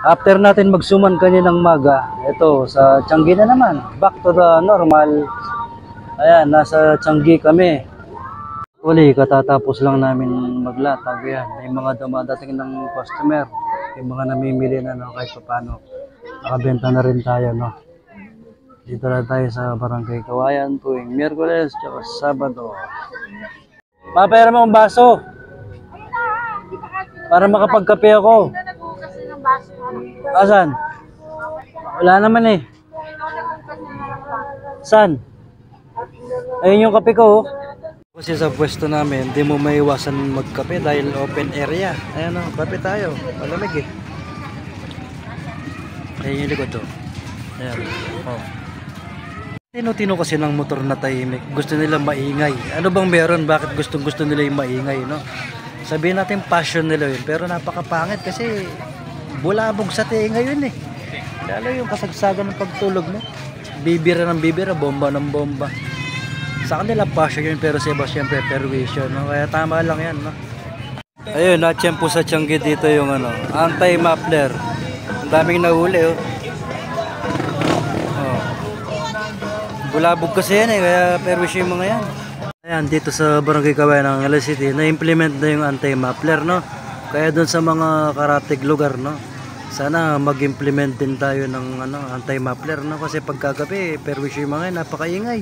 After natin magsuman kaninang maga, ito sa Tiangge na naman. Back to the normal. Ayan, nasa Tiangge kami. Uli, katatapos lang namin maglatag. Yan, may mga dumadating ng customer. May mga namimili na no, kahit paano. Nakabenta na rin tayo, no. Dito na tayo sa Barangay Kawayan tuwing Miyerkules at Sabado. Mapera mo ang baso. Para makapagkape ako. Asan? Wala naman eh. San? Ayun yung kape ko. Kasi sa pwesto namin, hindi mo maiwasan magkape dahil open area. Ayan o, kape tayo. Malamig eh. Ayun yung likod to. Ayan. Oh. Tino-tino kasi ng motor na tahimik. Gusto nila maingay. Ano bang meron? Bakit gusto nila yung maingay, no? Sabihin natin passion nila yun. Pero napakapangit kasi bulabog sa tinga yun eh. Lalo yung kasagsagan ng pagtulog mo. Bibira ng bibira, bomba ng bomba. Sa kanila passion yun, pero sa iba siyempre perwisyo, no? Kaya tama lang yan, no? Ayun, natsyempo sa Tiangge dito yung ano, anti-muffler. Ang daming nahuli, oh. Oh. Bulabog kasi yan eh, kaya perwisyo yung mga yan. Ayan, dito sa Barangay Kawayan ng City, na-implement na yung anti-muffler, no? Kaya doon sa mga karatig lugar, no? Sana mag-implement din tayo ng ano, anti-muffler, no? Kasi pagkagabi, perwisyo yung mga yan, napakaingay.